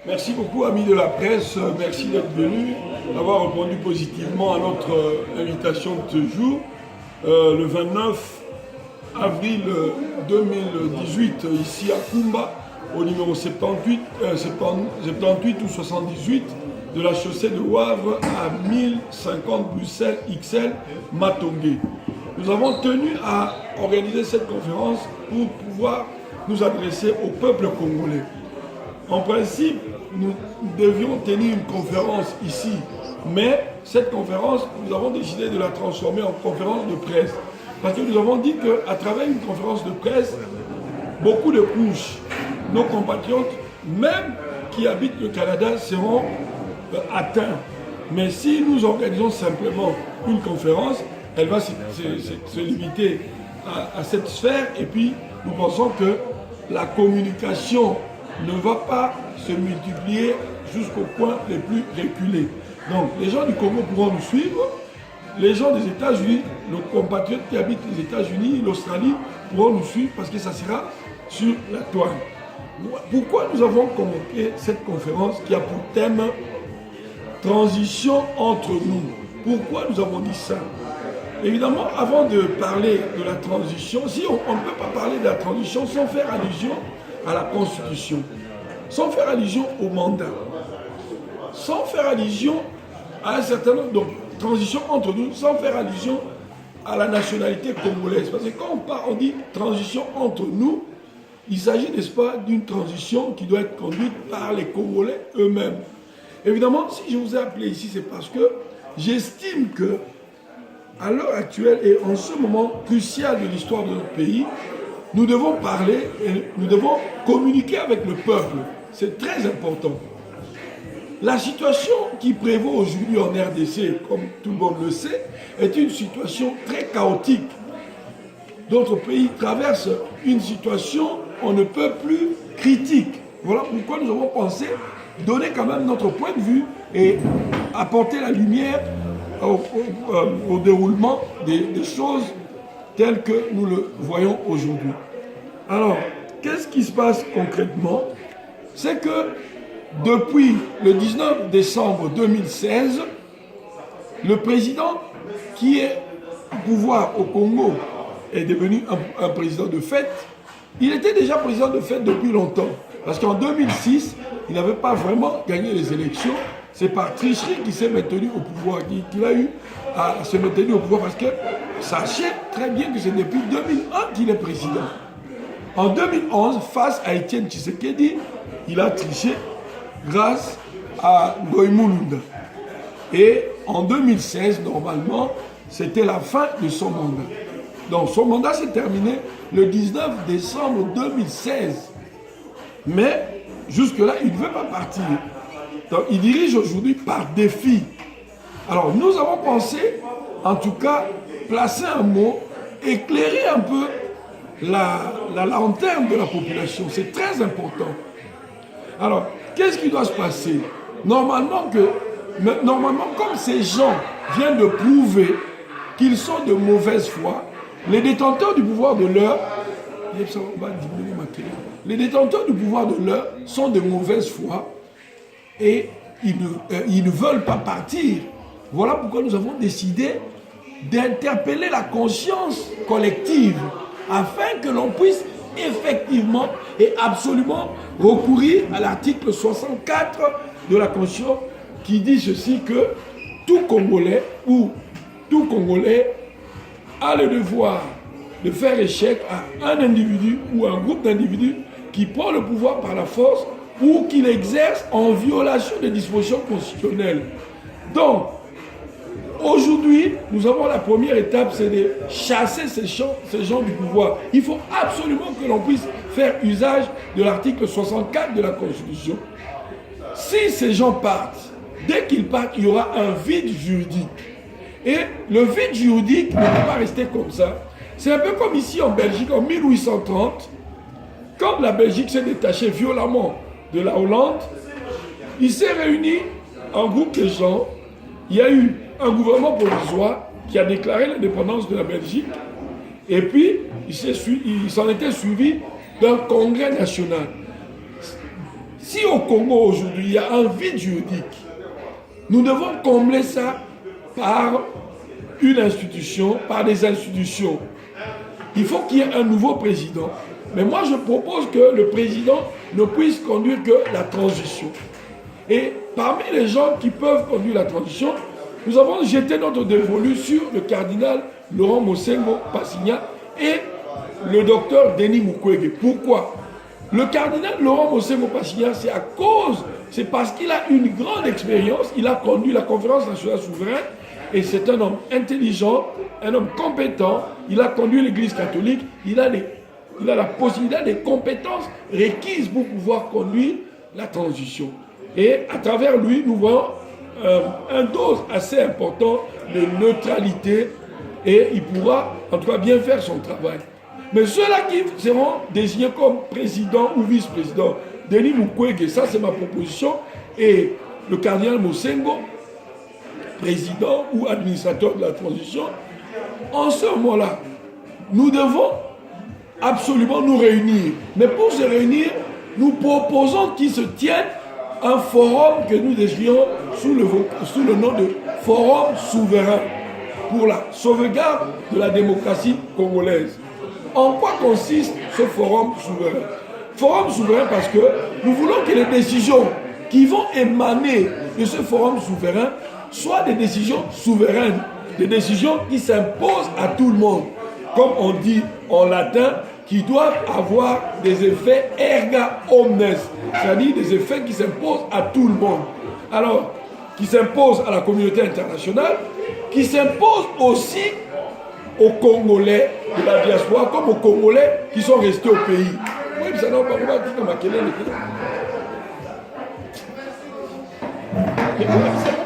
Merci beaucoup, amis de la presse. Merci d'être venus, d'avoir répondu positivement à notre invitation de ce jour. Le 29 avril 2018, ici à Kumba, au numéro 78 ou 78 de la chaussée de Wavre à 1050 Bruxelles XL Matongé. Nous avons tenu à organiser cette conférence pour pouvoir nous adresser au peuple congolais. En principe, nous devions tenir une conférence ici, mais cette conférence, nous avons décidé de la transformer en conférence de presse. Parce que nous avons dit qu'à travers une conférence de presse, beaucoup de couches, nos compatriotes, même qui habitent le Canada, seront atteints. Mais si nous organisons simplement une conférence, elle va se limiter à cette sphère, et puis nous pensons que la communication ne va pas se multiplier jusqu'aux points les plus reculés. Donc les gens du Congo pourront nous suivre, les gens des États-Unis, nos compatriotes qui habitent les États-Unis, l'Australie, pourront nous suivre parce que ça sera sur la toile. Pourquoi nous avons convoqué cette conférence qui a pour thème transition entre nous? Pourquoi nous avons dit ça? Évidemment, avant de parler de la transition, si on ne peut pas parler de la transition sans faire allusion à la Constitution, sans faire allusion au mandat, sans faire allusion à un certain nombre de transitions entre nous, sans faire allusion à la nationalité congolaise. Parce que quand on dit transition entre nous, il s'agit, n'est-ce pas, d'une transition qui doit être conduite par les Congolais eux-mêmes. Évidemment, si je vous ai appelé ici, c'est parce que j'estime que à l'heure actuelle et en ce moment crucial de l'histoire de notre pays, nous devons parler et nous devons communiquer avec le peuple. C'est très important. La situation qui prévaut aujourd'hui en RDC, comme tout le monde le sait, est une situation très chaotique. Notre pays traverse une situation, on ne peut plus critique. Voilà pourquoi nous avons pensé donner quand même notre point de vue et apporter la lumière au déroulement des choses telles que nous le voyons aujourd'hui. Alors, qu'est-ce qui se passe concrètement? C'est que depuis le 19 décembre 2016, le président qui est au pouvoir au Congo est devenu un président de fait. Il était déjà président de fait depuis longtemps, parce qu'en 2006, il n'avait pas vraiment gagné les élections. C'est par tricherie qu'il s'est maintenu au pouvoir, qu'il a eu à se maintenir au pouvoir, parce que sachez très bien que c'est depuis 2001 qu'il est président. En 2011, face à Étienne Tshisekedi, il a triché grâce à Goïmoulunda. Et en 2016, normalement, c'était la fin de son mandat. Donc son mandat s'est terminé le 19 décembre 2016. Mais jusque-là, il ne veut pas partir. Donc il dirige aujourd'hui par défi. Alors nous avons pensé, en tout cas, placer un mot, éclairer un peu la lanterne de la population. C'est très important. Alors, qu'est-ce qui doit se passer? Normalement, comme ces gens viennent de prouver qu'ils sont de mauvaise foi, les détenteurs du pouvoir de l'heure, sont de mauvaise foi et ils ne veulent pas partir. Voilà pourquoi nous avons décidé d'interpeller la conscience collective afin que l'on puisse effectivement et absolument recourir à l'article 64 de la Constitution qui dit ceci, que tout Congolais a le devoir de faire échec à un individu ou un groupe d'individus qui prend le pouvoir par la force ou qui l'exerce en violation des dispositions constitutionnelles. Donc, aujourd'hui, nous avons la première étape, c'est de chasser ces gens du pouvoir. Il faut absolument que l'on puisse faire usage de l'article 64 de la Constitution. Si ces gens partent, dès qu'ils partent, il y aura un vide juridique. Et le vide juridique ne peut pas rester comme ça. C'est un peu comme ici en Belgique, en 1830, quand la Belgique s'est détachée violemment de la Hollande, il s'est réuni un groupe de gens, il y a eu un gouvernement provisoire qui a déclaré l'indépendance de la Belgique, et puis il s'en était suivi d'un congrès national. Si au Congo aujourd'hui, il y a un vide juridique, nous devons combler ça par une institution, par des institutions. Il faut qu'il y ait un nouveau président. Mais moi, je propose que le président ne puisse conduire que la transition. Et parmi les gens qui peuvent conduire la transition, nous avons jeté notre dévolu sur le cardinal Laurent Mosengo Passigna et le docteur Denis Mukwege. Pourquoi? Le cardinal Laurent Mosengo Passigna, c'est parce qu'il a une grande expérience. Il a conduit la conférence nationale souveraine et c'est un homme intelligent, un homme compétent. Il a conduit l'église catholique. Il a la possibilité, des compétences requises pour pouvoir conduire la transition. Et à travers lui, nous voyons un dose assez important de neutralité et il pourra en tout cas bien faire son travail. Mais ceux-là qui seront désignés comme président ou vice-président, Denis Mukwege, ça c'est ma proposition, et le cardinal Mosengo, président ou administrateur de la transition, en ce moment-là, nous devons absolument nous réunir. Mais pour se réunir, nous proposons qu'il se tienne un forum que nous désignons sous le nom de Forum souverain pour la sauvegarde de la démocratie congolaise. En quoi consiste ce forum souverain? Forum souverain parce que nous voulons que les décisions qui vont émaner de ce forum souverain soient des décisions souveraines, des décisions qui s'imposent à tout le monde. Comme on dit en latin, qui doivent avoir des effets erga omnes, c'est-à-dire des effets qui s'imposent à tout le monde. Alors, qui s'imposent à la communauté internationale, qui s'imposent aussi aux Congolais de la diaspora, comme aux Congolais qui sont restés au pays. Oui, ça n'a pas dit comme à quel est